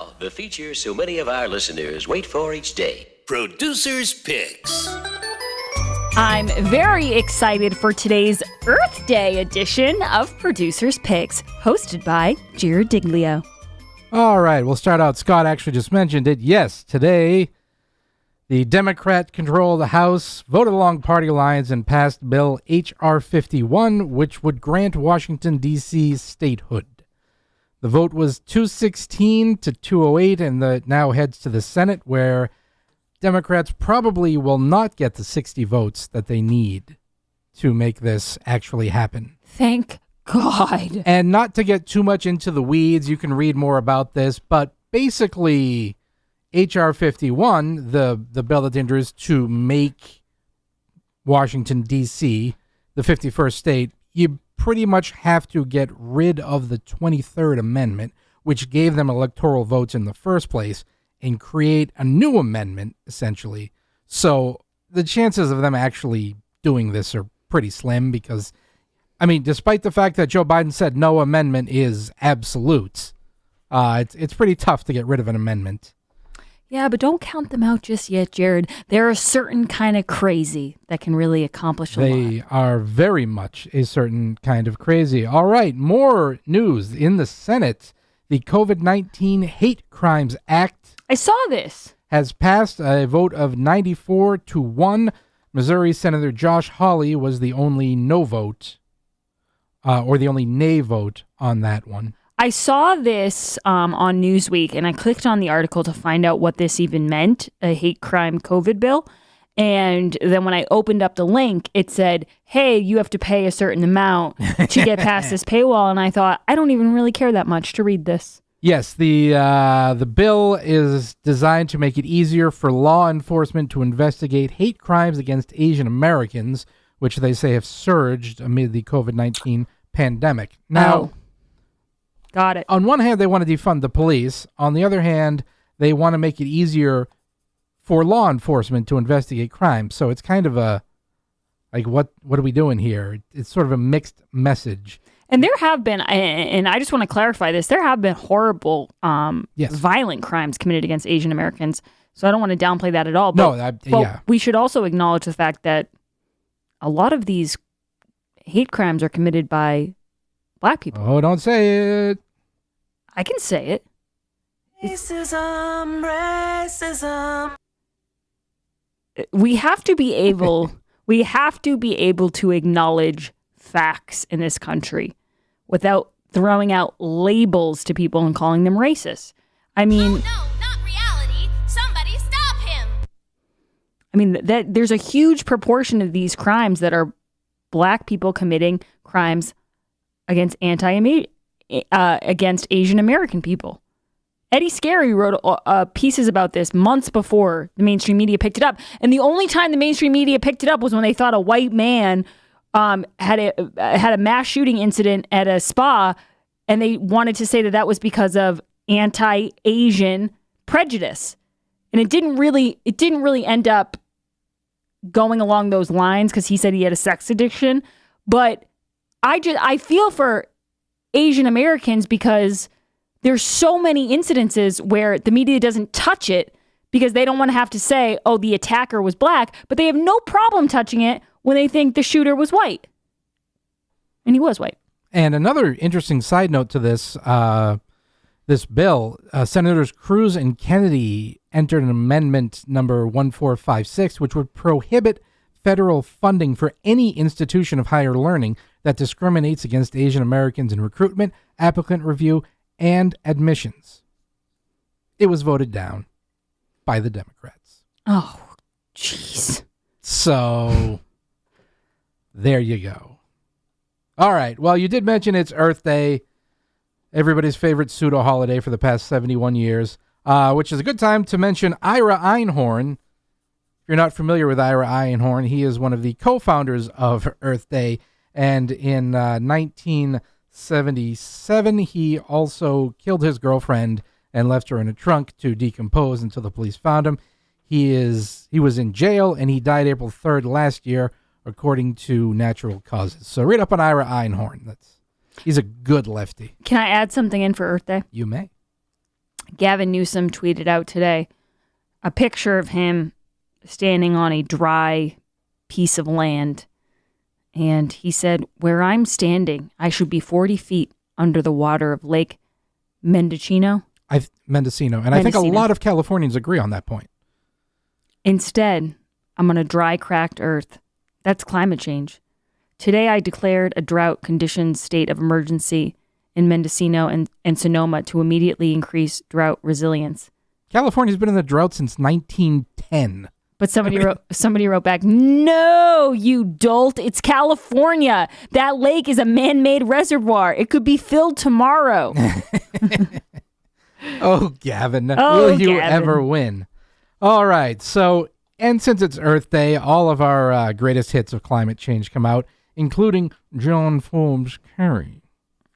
now, the feature so many of our listeners wait for each day. Producer's Picks. I'm very excited for today's Earth Day edition of Producer's Picks, hosted by Jared Diglio. All right, we'll start out. Scott actually just mentioned it. Yes, today, the Democrat-controlled House voted along party lines and passed Bill H.R. 51, which would grant Washington, D.C. statehood. The vote was 216 to 208, and that now heads to the Senate, where Democrats probably will not get the 60 votes that they need to make this actually happen. Thank God. And not to get too much into the weeds, you can read more about this, but basically H.R. 51, the bill that introduced to make Washington, D.C. the 51st state, you pretty much have to get rid of the 23rd Amendment, which gave them electoral votes in the first place, and create a new amendment, essentially. So the chances of them actually doing this are pretty slim because, I mean, despite the fact that Joe Biden said no amendment is absolute, it's pretty tough to get rid of an amendment. Yeah, but don't count them out just yet, Jared. They're a certain kind of crazy that can really accomplish a lot. They are very much a certain kind of crazy. All right, more news in the Senate. The COVID-19 Hate Crimes Act I saw this. Has passed a vote of 94-1. Missouri Senator Josh Hawley was the only no vote, or the only nay vote on that one. I saw this on Newsweek, and I clicked on the article to find out what this even meant, a hate crime COVID bill. And then when I opened up the link, it said, hey, you have to pay a certain amount to get past this paywall. And I thought, I don't even really care that much to read this. Yes, the bill is designed to make it easier for law enforcement to investigate hate crimes against Asian Americans, which they say have surged amid the COVID-19 pandemic. Now, got it. On one hand, they want to defund the police. On the other hand, they want to make it easier for law enforcement to investigate crimes. So it's kind of a, like, what are we doing here? It's sort of a mixed message. And there have been, and I just want to clarify this, there have been horrible, violent crimes committed against Asian Americans. So I don't want to downplay that at all. But, we should also acknowledge the fact that a lot of these hate crimes are committed by Black people. Oh, don't say it. I can say it. Racism. We have to be able to acknowledge facts in this country without throwing out labels to people and calling them racist. I mean, oh, no, not reality. Somebody stop him. I mean, that there's a huge proportion of these crimes that are Black people committing crimes against against Asian American people. Eddie Scarry wrote pieces about this months before the mainstream media picked it up. And the only time the mainstream media picked it up was when they thought a white man had a mass shooting incident at a spa, and they wanted to say that was because of anti-Asian prejudice. And it didn't really end up going along those lines because he said he had a sex addiction. But I feel for Asian Americans because there's so many incidences where the media doesn't touch it because they don't want to have to say, oh, the attacker was Black, but they have no problem touching it when they think the shooter was white. And he was white. And another interesting side note to this bill, Senators Cruz and Kennedy entered an amendment number 1456, which would prohibit federal funding for any institution of higher learning that discriminates against Asian Americans in recruitment, applicant review, and admissions. It was voted down by the Democrats. Oh, jeez. So, there you go. All right. Well, you did mention it's Earth Day, everybody's favorite pseudo-holiday for the past 71 years, which is a good time to mention Ira Einhorn. If you're not familiar with Ira Einhorn, he is one of the co-founders of Earth Day, and in 1977, he also killed his girlfriend and left her in a trunk to decompose until the police found him. He was in jail, and he died April 3rd last year, according to natural causes. So read up on Ira Einhorn. He's a good lefty. Can I add something in for Earth Day? You may. Gavin Newsom tweeted out today a picture of him standing on a dry piece of land. And he said, where I'm standing, I should be 40 feet under the water of Lake Mendocino. Mendocino. And I think a lot of Californians agree on that point. Instead, I'm on a dry, cracked earth. That's climate change. Today, I declared a drought-conditioned state of emergency in Mendocino and Sonoma to immediately increase drought resilience. California's been in the drought since 1910. But somebody wrote back, no, you dolt. It's California. That lake is a man-made reservoir. It could be filled tomorrow. Oh, Gavin. Will you ever win? All right. So, and since it's Earth Day, all of our greatest hits of climate change come out, including John Forbes Kerry.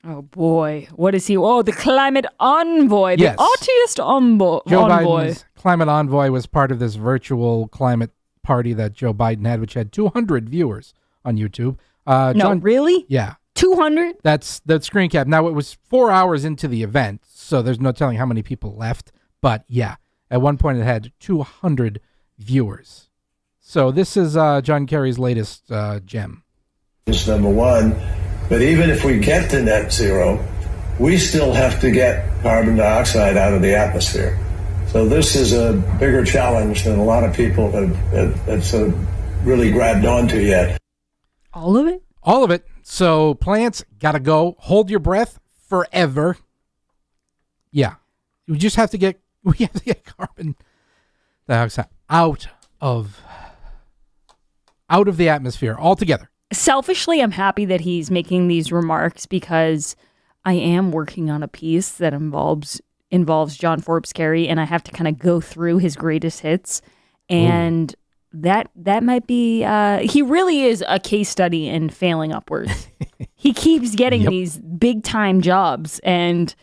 Oh, boy. What is he? Oh, the climate envoy. The yes. artist envoy. Joe Biden's climate envoy was part of this virtual climate party that Joe Biden had, which had 200 viewers on YouTube. Really? Yeah. 200? That's the screen cap. Now, it was 4 hours into the event, so there's no telling how many people left. But, yeah, at one point it had 200 viewers. So this is John Kerry's latest gem. It's number one. But even if we get to net zero, we still have to get carbon dioxide out of the atmosphere. So this is a bigger challenge than a lot of people have sort of really grabbed onto yet. All of it? All of it. So plants gotta go. Hold your breath forever. Yeah. We have to get carbon dioxide out of the atmosphere altogether. Selfishly, I'm happy that he's making these remarks because I am working on a piece that involves John Forbes Kerry, and I have to kind of go through his greatest hits. And that might be he really is a case study in failing upwards. He keeps getting these big time jobs, and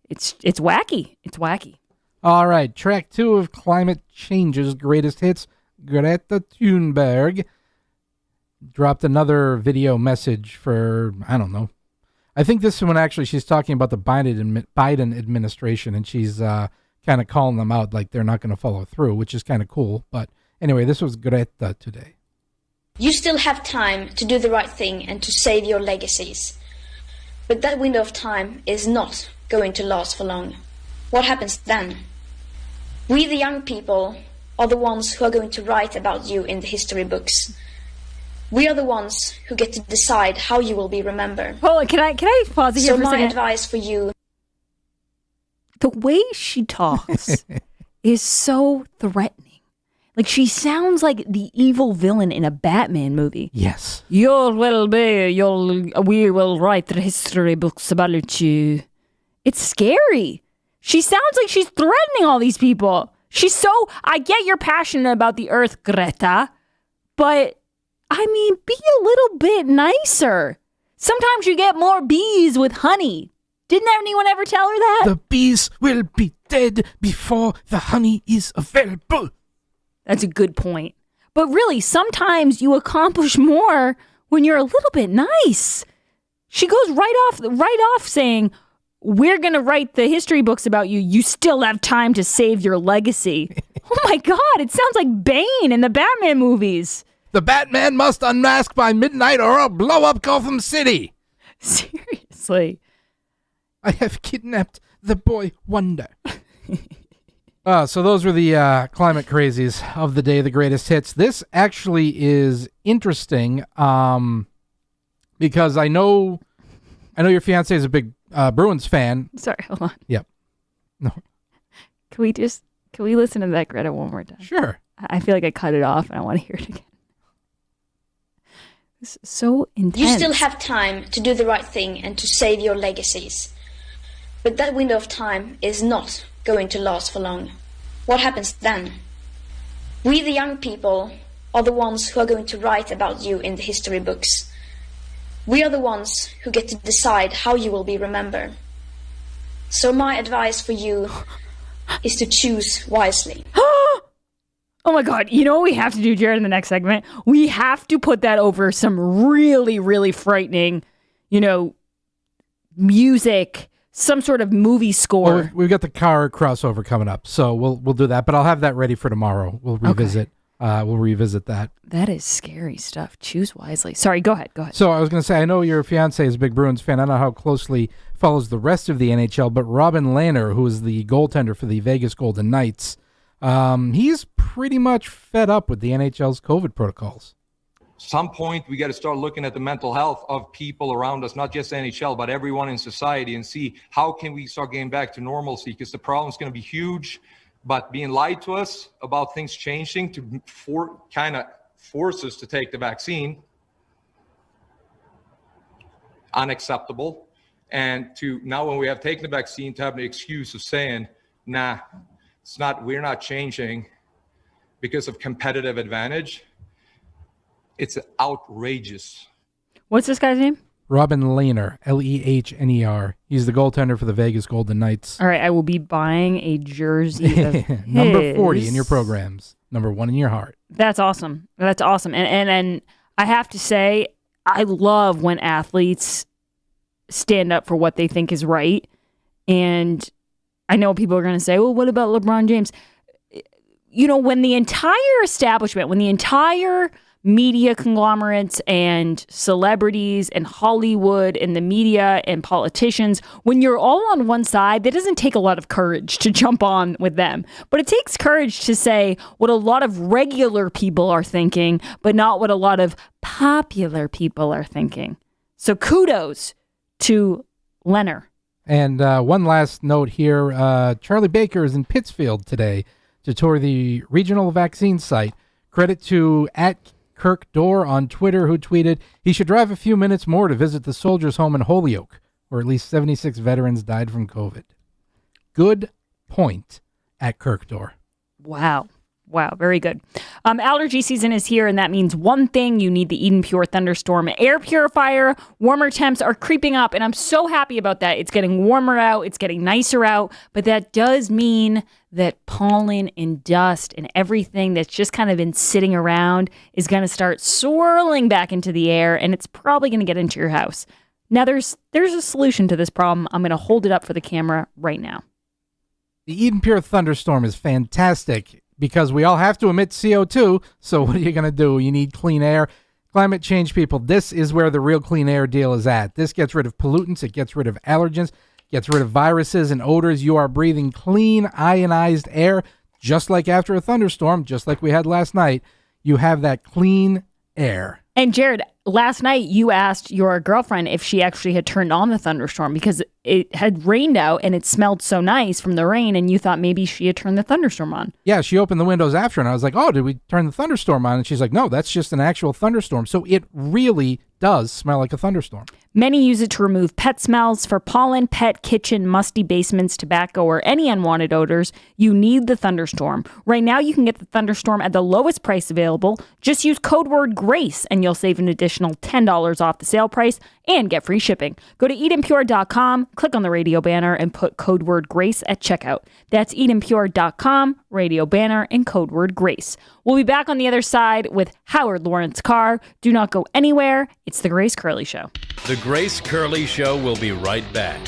it's wacky. It's wacky. All right, track 2 of Climate Change's greatest hits. Greta Thunberg dropped another video message for, I don't know. I think this one actually, she's talking about the Biden administration, and she's kind of calling them out like they're not going to follow through, which is kind of cool. But anyway, this was Greta today. You still have time to do the right thing and to save your legacies. But that window of time is not going to last for long. What happens then? We, the young people, are the ones who are going to write about you in the history books. We are the ones who get to decide how you will be remembered. Hold on, can I pause it here for a second? So my advice for you... The way she talks is so threatening. Like, she sounds like the evil villain in a Batman movie. Yes. We will write the history books about you. It's scary. She sounds like she's threatening all these people. I get you're passionate about the earth, Greta, but... I mean, be a little bit nicer. Sometimes you get more bees with honey. Didn't anyone ever tell her that? The bees will be dead before the honey is available. That's a good point. But really, sometimes you accomplish more when you're a little bit nice. She goes right off saying, we're going to write the history books about you. You still have time to save your legacy. Oh my God, it sounds like Bane in the Batman movies. The Batman must unmask by midnight or I'll blow up Gotham City. Seriously. I have kidnapped the boy Wonder. So those were the climate crazies of the day, the greatest hits. This actually is interesting because I know your fiance is a big Bruins fan. Sorry, hold on. Yep. No. Can we listen to that, Greta, one more time? Sure. I feel like I cut it off and I want to hear it again. It's so intense. You still have time to do the right thing and to save your legacies. But that window of time is not going to last for long. What happens then? We, the young people, are the ones who are going to write about you in the history books. We are the ones who get to decide how you will be remembered. So my advice for you is to choose wisely. Oh my God. You know what we have to do, Jared, in the next segment? We have to put that over some really, really frightening, music some sort of movie score. Well, we've got the car crossover coming up, so we'll do that. But I'll have that ready for tomorrow. We'll revisit. We'll revisit that. That is scary stuff. Choose wisely. Sorry, go ahead. So I was going to say, I know your fiance is a big Bruins fan. I don't know how closely follows the rest of the NHL, but Robin Lehner, who is the goaltender for the Vegas Golden Knights, he's pretty much fed up with the NHL's COVID protocols. Some point we got to start looking at the mental health of people around us, not just NHL, but everyone in society, and see how can we start getting back to normalcy, because the problem is going to be huge. But being lied to us about things changing to force us to take the vaccine, unacceptable. And to now, when we have taken the vaccine, to have the excuse of saying, nah, we're not changing because of competitive advantage. It's outrageous. What's this guy's name? Robin Lehner, Lehner. He's the goaltender for the Vegas Golden Knights. All right, I will be buying a jersey of Number 40 in your programs. Number 1 in your heart. That's awesome. And I have to say, I love when athletes stand up for what they think is right. And I know people are going to say, well, what about LeBron James? You know, when the entire establishment, when the entire media conglomerates and celebrities and Hollywood and the media and politicians, when you're all on one side, that doesn't take a lot of courage to jump on with them. But it takes courage to say what a lot of regular people are thinking, but not what a lot of popular people are thinking. So kudos to Lehner. And one last note here. Charlie Baker is in Pittsfield today to tour the regional vaccine site. Credit to Kirk Dorr on Twitter, who tweeted, he should drive a few minutes more to visit the Soldiers' Home in Holyoke, where at least 76 veterans died from COVID. Good point at Kirk Dorr. Wow. Very good. Allergy season is here, and that means one thing: you need the Eden Pure Thunderstorm air purifier. Warmer temps are creeping up, and I'm so happy about that. It's getting warmer out. It's getting nicer out, but that does mean that pollen and dust and everything that's just kind of been sitting around is going to start swirling back into the air, and it's probably going to get into your house. Now, there's a solution to this problem. I'm going to hold it up for the camera right now. The Eden Pure Thunderstorm is fantastic because we all have to emit CO2, so what are you going to do? You need clean air. Climate change people, this is where the real clean air deal is at. This gets rid of pollutants, it gets rid of allergens, gets rid of viruses and odors. You are breathing clean, ionized air, just like after a thunderstorm, just like we had last night. You have that clean air. And Jared, last night you asked your girlfriend if she actually had turned on the thunderstorm because it had rained out and it smelled so nice from the rain, and you thought maybe she had turned the thunderstorm on. Yeah, she opened the windows after, and I was like, oh, did we turn the thunderstorm on? And she's like, no, that's just an actual thunderstorm. So it really does smell like a thunderstorm. Many use it to remove pet smells. For pollen, pet, kitchen, musty basements, tobacco, or any unwanted odors, you need the Thunderstorm. Right now, you can get the Thunderstorm at the lowest price available. Just use code word GRACE, and you'll save an additional $10 off the sale price and get free shipping. Go to EdenPure.com, click on the radio banner, and put code word GRACE at checkout. That's EdenPure.com, radio banner, and code word GRACE. We'll be back on the other side with Howard Lawrence Carr. Do not go anywhere. It's The Grace Curley Show. The Grace Curley Show will be right back.